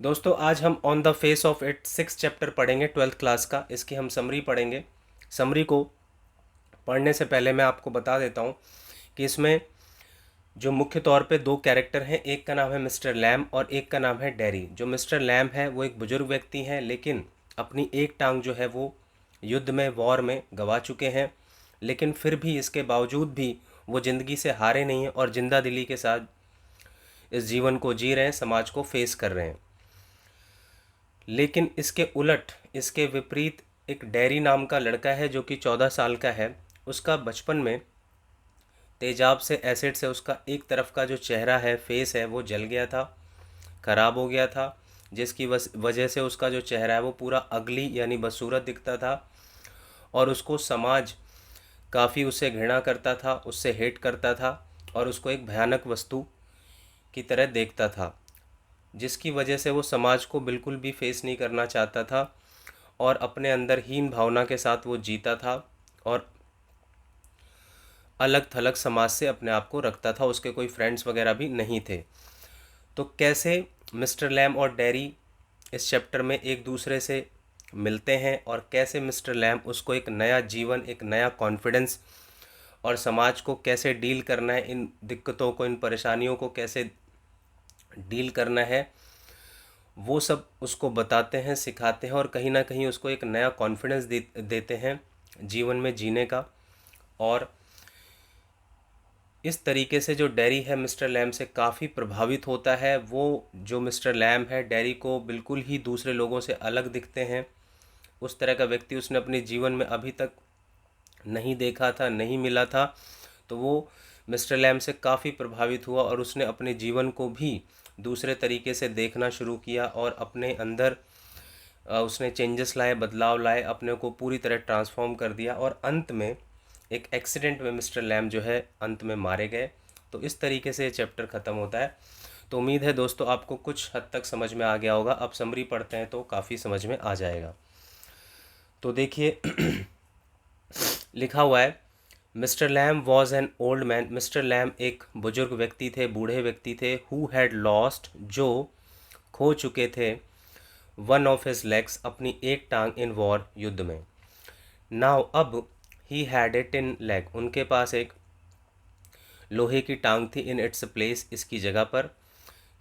दोस्तों आज हम on the face of it 6 chapter पढ़ेंगे 12th क्लास का। इसकी हम समरी पढ़ेंगे। समरी को पढ़ने से पहले मैं आपको बता देता हूँ कि इसमें जो मुख्य तौर पे दो कैरेक्टर हैं, एक का नाम है मिस्टर लैम और एक का नाम है डैरी। जो मिस्टर लैम है वो एक बुजुर्ग व्यक्ति हैं, लेकिन अपनी एक टांग जो है वो युद्ध में, वॉर में गंवा चुके हैं। लेकिन फिर भी, इसके बावजूद भी वो ज़िंदगी से हारे नहीं हैं और जिंदा दिली के साथ इस जीवन को जी रहे हैं, समाज को फेस कर रहे हैं। लेकिन इसके उलट, इसके विपरीत एक डैरी नाम का लड़का है जो कि 14 साल का है। उसका बचपन में तेजाब से, एसिड से उसका एक तरफ का जो चेहरा है, फेस है, वो जल गया था, ख़राब हो गया था, जिसकी वजह से उसका जो चेहरा है वो पूरा अगली यानी बदसूरत दिखता था। और उसको समाज काफ़ी उससे घृणा करता था, उससे हेट करता था और उसको एक भयानक वस्तु की तरह देखता था, जिसकी वजह से वो समाज को बिल्कुल भी फेस नहीं करना चाहता था और अपने अंदर हीन भावना के साथ वो जीता था और अलग थलग समाज से अपने आप को रखता था। उसके कोई फ्रेंड्स वगैरह भी नहीं थे। तो कैसे मिस्टर लैम और डैरी इस चैप्टर में एक दूसरे से मिलते हैं और कैसे मिस्टर लैम उसको एक नया जीवन, एक नया कॉन्फिडेंस और समाज को कैसे डील करना है, इन दिक्कतों को, इन परेशानियों को कैसे डील करना है, वो सब उसको बताते हैं, सिखाते हैं और कहीं ना कहीं उसको एक नया कॉन्फिडेंस देते हैं जीवन में जीने का। और इस तरीके से जो डैरी है मिस्टर लैम से काफ़ी प्रभावित होता है। वो जो मिस्टर लैम है, डैरी को बिल्कुल ही दूसरे लोगों से अलग दिखते हैं। उस तरह का व्यक्ति उसने अपने जीवन में अभी तक नहीं देखा था, नहीं मिला था। तो वो मिस्टर लैम से काफ़ी प्रभावित हुआ और उसने अपने जीवन को भी दूसरे तरीके से देखना शुरू किया और अपने अंदर उसने चेंजेस लाए, बदलाव लाए, अपने को पूरी तरह ट्रांसफॉर्म कर दिया और अंत में एक एक्सीडेंट में मिस्टर लैम जो है अंत में मारे गए। तो इस तरीके से ये चैप्टर ख़त्म होता है। तो उम्मीद है दोस्तों आपको कुछ हद तक समझ में आ गया होगा। अब समरी पढ़ते हैं तो काफ़ी समझ में आ जाएगा। तो देखिए लिखा हुआ है, mister Lam was an old man. Mister Lam एक बुजुर्ग व्यक्ति थे, बूढ़े व्यक्ति थे। हु हैड लॉस्ट, जो खो चुके थे, वन ऑफ हिज लेग्स, अपनी एक टांग, इन वॉर, युद्ध में। नाउ, अब, he had a tin leg, उनके पास एक लोहे की टांग थी, इन इट्स प्लेस, इसकी जगह पर।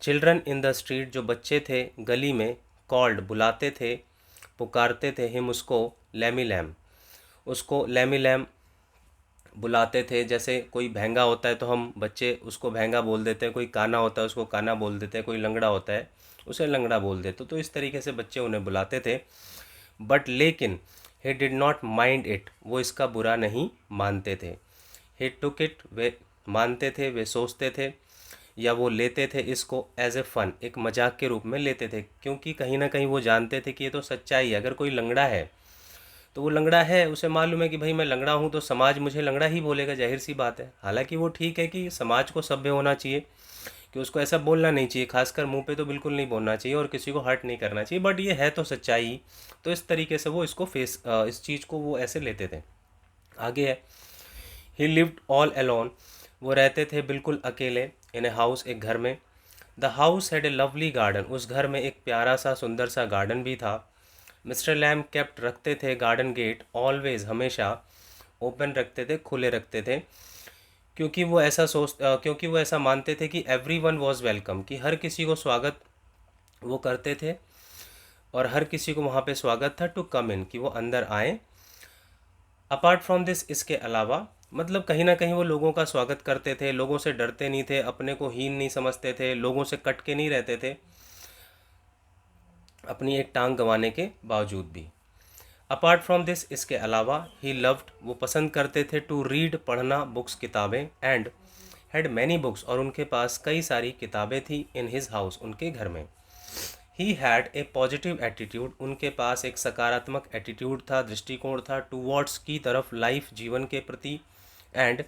चिल्ड्रन इन द स्ट्रीट, जो बच्चे थे गली में, कॉल्ड, बुलाते थे, पुकारते थे, हिम, उसको, लैमी लैम, उसको लैमी लैम बुलाते थे। जैसे कोई भैंगा होता है तो हम बच्चे उसको भैंगा बोल देते हैं, कोई काना होता है उसको काना बोल देते हैं, कोई लंगड़ा होता है उसे लंगड़ा बोल देते। तो इस तरीके से बच्चे उन्हें बुलाते थे। बट लेकिन he did not mind it, वो इसका बुरा नहीं मानते थे। ही टुक इट, वे मानते थे, वे सोचते थे या वो लेते थे इसको एज ए फ़न, एक मजाक के रूप में लेते थे, क्योंकि कहीं ना कहीं वो जानते थे कि ये तो सच्चाई है। अगर कोई लंगड़ा है तो वो लंगड़ा है, उसे मालूम है कि भाई मैं लंगड़ा हूँ तो समाज मुझे लंगड़ा ही बोलेगा, जाहिर सी बात है। हालांकि वो ठीक है कि समाज को सभ्य होना चाहिए, कि उसको ऐसा बोलना नहीं चाहिए, खासकर मुंह पे तो बिल्कुल नहीं बोलना चाहिए और किसी को हर्ट नहीं करना चाहिए, बट ये है तो सच्चाई। तो इस तरीके से वो इसको इस चीज़ को वो ऐसे लेते थे। आगे है, ही लिव्ड ऑल अलोन, वो रहते थे बिल्कुल अकेले, इन ए हाउस, एक घर में। The house had a lovely garden, उस घर में एक प्यारा सा सुंदर सा गार्डन भी था। मिस्टर लैम केप्ट, रखते थे, गार्डन गेट, ऑलवेज, हमेशा, ओपन रखते थे, खुले रखते थे, क्योंकि वो ऐसा मानते थे कि एवरी वन वॉज वेलकम, कि हर किसी को स्वागत वो करते थे और हर किसी को वहाँ पे स्वागत था, टू कम इन, कि वो अंदर आए। अपार्ट फ्रॉम दिस, इसके अलावा, मतलब कहीं ना कहीं वो लोगों का स्वागत करते थे, लोगों से डरते नहीं थे, अपने को हीन नहीं समझते थे, लोगों से कट के नहीं रहते थे, अपनी एक टांग गंवाने के बावजूद भी। अपार्ट फ्रॉम दिस, इसके अलावा, ही लव्ड, वो पसंद करते थे, टू रीड, पढ़ना, बुक्स, किताबें, एंड हैड मैनी बुक्स, और उनके पास कई सारी किताबें थी, इन हिज हाउस, उनके घर में। He had a positive attitude, उनके पास एक सकारात्मक एटीट्यूड था, दृष्टिकोण था, टूवर्ड्स, की तरफ, लाइफ, जीवन के प्रति, एंड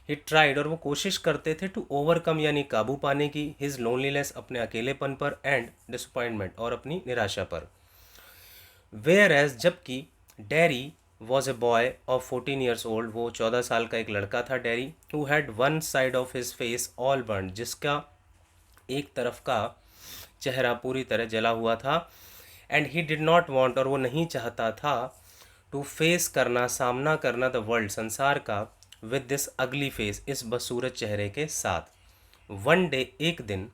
ही ट्राइड, और वो कोशिश करते थे, टू ओवरकम, यानी काबू पाने की, हिज लोनलीनेस, अपने अकेलेपन पर, एंड डिसअपॉइंटमेंट, और अपनी निराशा पर। वेयर एज, जबकि, dairy was a boy of 14 years old, वो 14 साल का एक लड़का था dairy, who had one side of his face all burn, जिसका एक तरफ का चेहरा पूरी तरह जला हुआ था। And he did not want, और वो नहीं चाहता था, टू फेस करना, सामना करना द वर्ल्ड, संसार का, विद दिस अगली फेस, इस बदसूरत चेहरे के साथ। वन डे, एक दिन,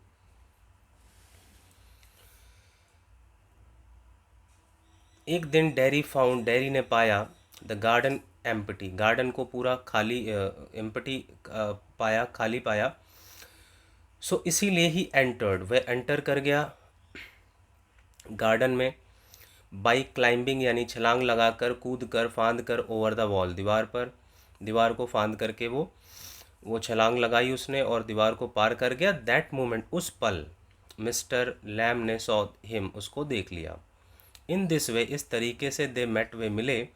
डैरी ने पाया द गार्डन एम्प्टी, गार्डन को पूरा खाली, एम्प्टी पाया, खाली पाया। सो इसीलिए ही एंटर्ड, वह एंटर कर गया गार्डन में, बाई क्लाइंबिंग यानी छलांग लगाकर, कूद कर, फांद कर, ओवर द वॉल, दीवार पर, दीवार को फांद करके वो छलांग लगाई उसने और दीवार को पार कर गया। दैट मोमेंट, उस पल, मिस्टर लैम ने सॉ हिम, उसको देख लिया। इन दिस वे, इस तरीके से, दे मेट, वे मिले,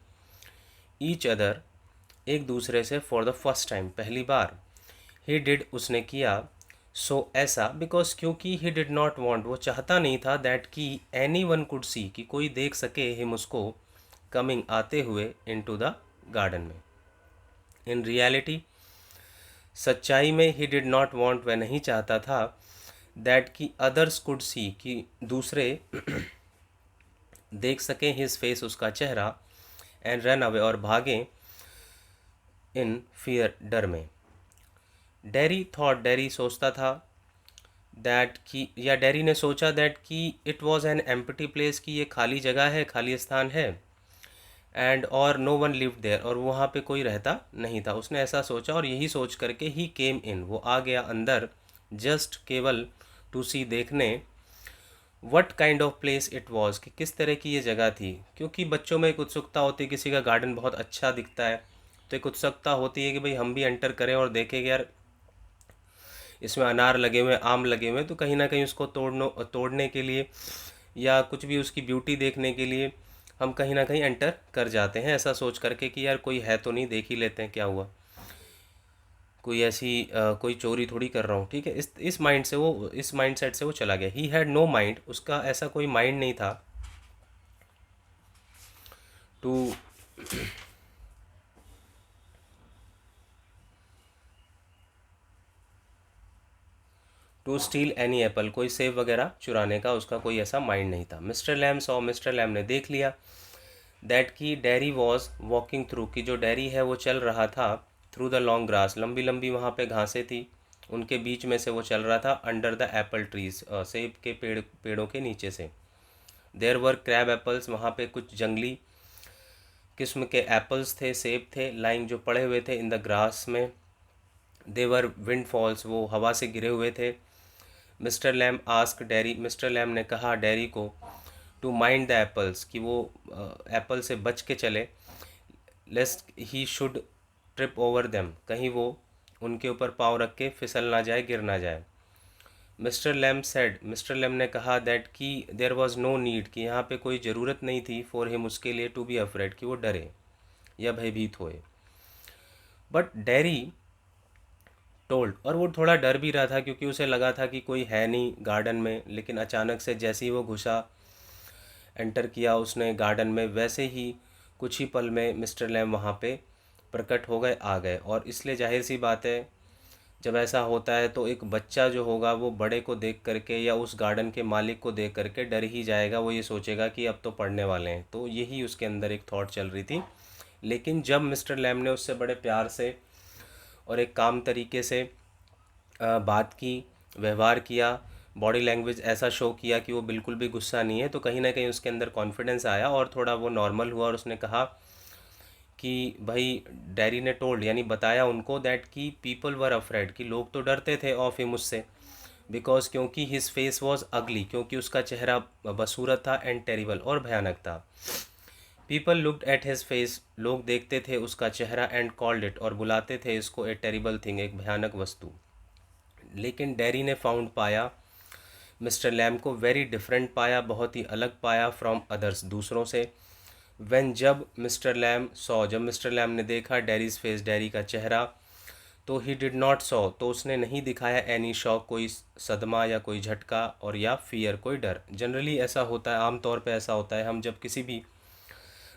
ईच अदर, एक दूसरे से, फॉर द फर्स्ट टाइम, पहली बार। ही डिड, उसने किया, सो ऐसा, बिकॉज, क्योंकि, ही डिड नॉट वॉन्ट, वो चाहता नहीं था, दैट कि एनी वन कुड सी, कि कोई देख सके, हिम, उसको, कमिंग, आते हुए, इन टू द गार्डन में। इन रियलिटी, सच्चाई में, ही डिड नॉट वॉन्ट, वह नहीं चाहता था, दैट कि अदर्स कुड सी, कि दूसरे देख सकें, हिज फेस, उसका चेहरा, एंड रन अवे, और भागें, इन फियर, डर में। डैरी थॉट, डैरी सोचता था, दैट कि, या डैरी ने सोचा, दैट कि it was an empty place, कि ये खाली जगह है, खाली स्थान है, एंड और नो वन लिव्ड देयर, और वहाँ पे कोई रहता नहीं था। उसने ऐसा सोचा और यही सोच करके ही केम इन, वो आ गया अंदर, जस्ट, केवल, टू सी, देखने, what kind of place it was, कि किस तरह की ये जगह थी। क्योंकि बच्चों में एक उत्सुकता होती है, किसी का गार्डन बहुत अच्छा दिखता है तो एक उत्सुकता होती है कि भाई हम भी एंटर करें और देखें कि यार इसमें अनार लगे हुए, आम लगे हुए, तो कहीं ना कहीं उसको तोड़ने के लिए या कुछ भी उसकी ब्यूटी देखने के लिए हम कहीं ना कहीं एंटर कर जाते हैं, ऐसा सोच करके कि यार कोई है तो नहीं, देख ही लेते हैं क्या हुआ, कोई ऐसी कोई चोरी थोड़ी कर रहा हूँ, ठीक है। इस माइंड से वो, इस माइंड सेट से वो चला गया। ही हैड नो माइंड, उसका ऐसा कोई माइंड नहीं था, टू स्टील एनी एप्पल, कोई सेब वगैरह चुराने का उसका कोई ऐसा माइंड नहीं था। Mister Lam saw, mister Lam ने देख लिया, दैट की डैरी वॉज वॉकिंग थ्रू, की जो डैरी है वो चल रहा था, थ्रू द लॉन्ग ग्रास, लंबी लंबी वहाँ पे घासें थी, उनके बीच में से वो चल रहा था, अंडर द एप्पल ट्रीज, सेब के पेड़ों के नीचे से। देयर वर क्रैब एप्पल्स, वहाँ पे कुछ जंगली किस्म के एप्पल्स थे, सेब थे, लाइंग, जो पड़े हुए थे, इन द ग्रास में। देवर विंड फॉल्स, वो हवा से गिरे हुए थे। Mister Lam ask Darry, mister Lam ने कहा डैरी को, टू माइंड द एप्पल्स, कि वो एप्पल से बच के चले, lest he should trip over them, कहीं वो उनके ऊपर पाँव रख के फिसल ना जाए, गिर ना जाए। Mister Lam said, mister Lam ने कहा, दैट कि देयर वॉज नो नीड, कि यहाँ पे कोई ज़रूरत नहीं थी, फॉर हिम, उसके लिए, टू बी अफ्रेड, कि वो डरे या भयभीत होए। बट डैरी टोल्ड, और वो थोड़ा डर भी रहा था क्योंकि उसे लगा था कि कोई है नहीं गार्डन में, लेकिन अचानक से जैसे ही वो घुसा, एंटर किया उसने गार्डन में, वैसे ही कुछ ही पल में मिस्टर लैम वहाँ पे प्रकट हो गए, आ गए। और इसलिए जाहिर सी बात है, जब ऐसा होता है तो एक बच्चा जो होगा वो बड़े को देख करके या उस गार्डन के मालिक को देख करके डर ही जाएगा, वो ये सोचेगा कि अब तो पढ़ने वाले हैं। तो यही उसके अंदर एक थॉट चल रही थी। लेकिन जब मिस्टर लैम ने उससे बड़े प्यार से और एक काम तरीके से बात की, व्यवहार किया, बॉडी लैंग्वेज ऐसा शो किया कि वो बिल्कुल भी गुस्सा नहीं है, तो कहीं ना कहीं उसके अंदर कॉन्फिडेंस आया और थोड़ा वो नॉर्मल हुआ। और उसने कहा कि भाई, डैरी ने टोल्ड, यानी बताया उनको, दैट कि पीपल वर अफ्रेड, कि लोग तो डरते थे ऑफ हिम, उससे, बिकॉज, क्योंकि हिज फेस वॉज अगली, क्योंकि उसका चेहरा बदसूरत था, एंड टेरिबल, और भयानक था। People looked at his face, लोग देखते थे उसका चेहरा, एंड कॉल्ड इट, और बुलाते थे इसको, ए टेरिबल थिंग, एक भयानक वस्तु। लेकिन डैरी ने फाउंड, पाया, मिस्टर लैम को वेरी डिफरेंट पाया, बहुत ही अलग पाया, फ्रॉम अदर्स, दूसरों से। व्हेन, जब मिस्टर लैम सॉ, जब मिस्टर लैम ने देखा, डैरीज फेस, डैरी का चेहरा, तो ही डिड नॉट सॉ, तो उसने नहीं दिखाया, एनी शॉक, कोई सदमा या कोई झटका, और या फियर, कोई डर। जनरली ऐसा होता है, आमतौर पे ऐसा होता है, हम जब किसी भी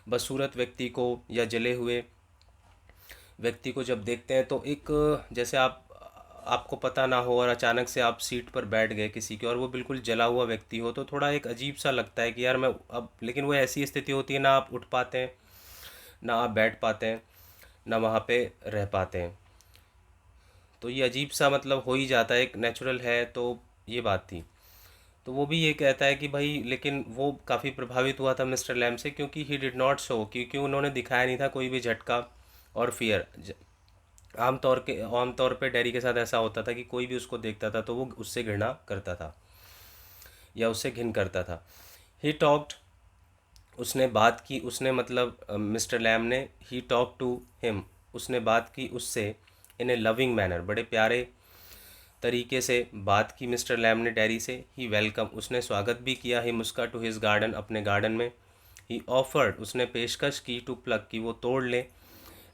बदसूरत व्यक्ति को या जले हुए व्यक्ति को जब देखते हैं तो एक, जैसे आप आपको पता ना हो और अचानक से आप सीट पर बैठ गए किसी के और वो बिल्कुल जला हुआ व्यक्ति हो, तो थोड़ा एक अजीब सा लगता है कि यार मैं अब, लेकिन वो ऐसी स्थिति होती है ना आप उठ पाते हैं, ना आप बैठ पाते हैं, ना वहाँ पे रह पाते हैं। तो ये अजीब सा मतलब हो ही जाता है, एक नेचुरल है। तो ये बात थी। तो वो भी ये कहता है कि भाई, लेकिन वो काफ़ी प्रभावित हुआ था मिस्टर लैम से, क्योंकि ही डिड नॉट शो, क्योंकि उन्होंने दिखाया नहीं था कोई भी झटका और फियर। आमतौर पे डैरी के साथ ऐसा होता था कि कोई भी उसको देखता था तो वो उससे घृणा करता था या उससे घिन करता था। ही टॉक्ड, उसने बात की, उसने मतलब मिस्टर लैम ने, ही टॉक टू हिम, उसने बात की उससे, इन ए लविंग मैनर, बड़े प्यारे तरीके से बात की मिस्टर लैम ने डैरी से। ही वेलकम, उसने स्वागत भी किया हिम उसका, टू हिज गार्डन, अपने गार्डन में। ही ऑफर्ड, उसने पेशकश की, टू प्लग, की वो तोड़ ले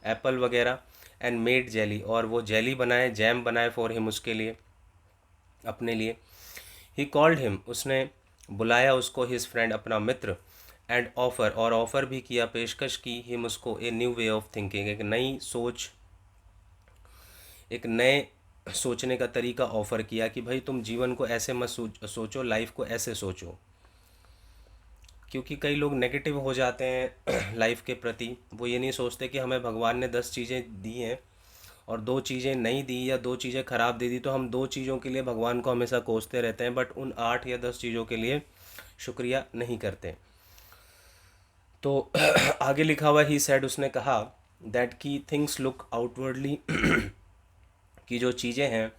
एप्पल वगैरह, एंड मेड जेली, और वो जेली बनाए, जैम बनाए, फॉर हिम, उसके लिए, अपने लिए। ही कॉल्ड हिम, उसने बुलाया उसको, हिज फ्रेंड, अपना मित्र, एंड ऑफर, और ऑफ़र भी किया, पेशकश की, हिम उसको, a new way of thinking, एक नई सोच, एक नए सोचने का तरीका ऑफ़र किया कि भाई तुम जीवन को ऐसे मत सोचो, लाइफ को ऐसे सोचो। क्योंकि कई लोग नेगेटिव हो जाते हैं लाइफ के प्रति, वो ये नहीं सोचते कि हमें भगवान ने 10 चीज़ें दी हैं और 2 चीज़ें नहीं दी या 2 चीज़ें ख़राब दे दी, तो हम 2 चीज़ों के लिए भगवान को हमेशा कोसते रहते हैं, बट उन 8 या 10 चीज़ों के लिए शुक्रिया नहीं करते। तो आगे लिखा हुआ, ही सेड, उसने कहा, दैट की थिंग्स लुक आउटवर्डली, कि जो चीज़ें हैं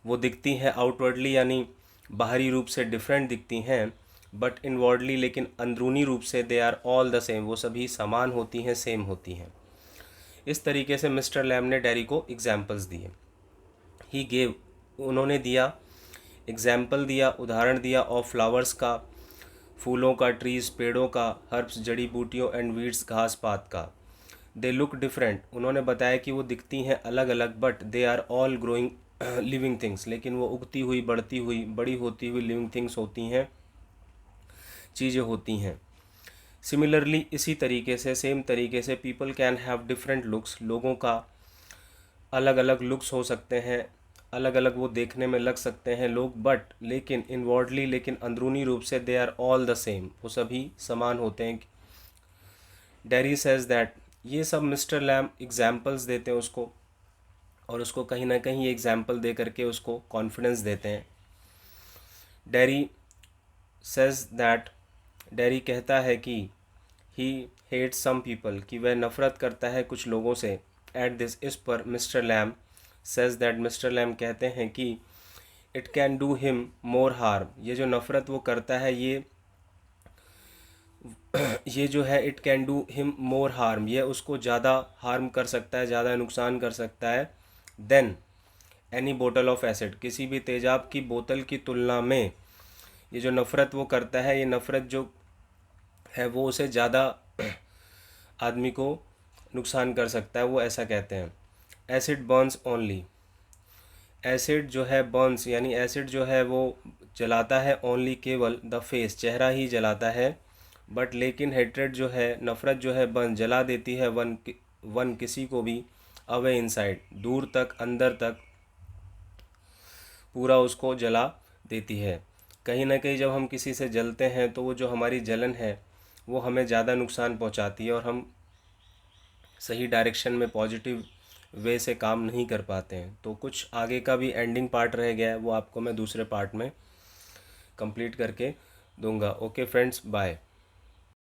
वो दिखती हैं आउटवर्डली, यानी बाहरी रूप से डिफरेंट दिखती हैं, बट इनवर्डली, लेकिन अंदरूनी रूप से, they are all the same, वो सभी समान होती हैं, सेम होती हैं। इस तरीके से मिस्टर लैम ने डैरी को एग्जाम्पल्स दिए। ही गेव, उन्होंने दिया, एग्जाम्पल दिया, उदाहरण दिया, ऑफ फ्लावर्स का, फूलों का, ट्रीज, पेड़ों का, हर्ब्स, जड़ी बूटियों, एंड वीड्स, घास पात का। दे लुक डिफरेंट, उन्होंने बताया कि वो दिखती हैं अलग अलग, but they are all growing living things, लेकिन वो उगती हुई, बढ़ती हुई, बड़ी होती हुई लिविंग थिंग्स होती हैं, चीज़ें होती हैं। सिमिलरली, इसी तरीके से, सेम तरीके से, people can have different looks, लोगों का अलग अलग लुक्स हो सकते हैं, अलग अलग वो देखने में लग सकते हैं लोग, बट लेकिन इनवर्डली, लेकिन अंदरूनी रूप से, they are all the same, वो सभी समान होते हैं। डेरी सेज दैट, ये सब मिस्टर लैम एग्जाम्पल्स देते हैं उसको, और उसको कहीं ना कहीं एग्जाम्पल दे करके उसको कॉन्फिडेंस देते हैं। डेरी सेज दैट, डेरी कहता है कि ही हेट सम पीपल, कि वह नफ़रत करता है कुछ लोगों से। एट दिस, इस पर mister Lam says that, mister Lam कहते हैं कि it can do him more harm, ये जो नफ़रत वो करता है, ये जो है, it can do him more harm, ये उसको ज़्यादा हार्म कर सकता है, ज़्यादा नुकसान कर सकता है, देन एनी बोतल ऑफ एसिड, किसी भी तेज़ाब की बोतल की तुलना में। ये जो नफ़रत वो करता है, ये नफ़रत जो है वो उसे ज़्यादा आदमी को नुकसान कर सकता है, वो ऐसा कहते हैं। एसिड बर्न्स ओनली, एसिड जो है बर्न्स, यानी एसिड जो है वो जलाता है, ओनली, केवल, द फेस, चेहरा ही जलाता है, बट लेकिन हेट्रेड जो है, नफ़रत जो है, बर्न, जला देती है, वन किसी को भी, अवे इनसाइड, दूर तक, अंदर तक, पूरा उसको जला देती है। कहीं ना कहीं जब हम किसी से जलते हैं तो वो जो हमारी जलन है वो हमें ज़्यादा नुकसान पहुंचाती है और हम सही डायरेक्शन में, पॉजिटिव वे से काम नहीं कर पाते हैं। तो कुछ आगे का भी एंडिंग पार्ट रह गया है, वो आपको मैं दूसरे पार्ट में कंप्लीट करके दूंगा। Okay friends, bye.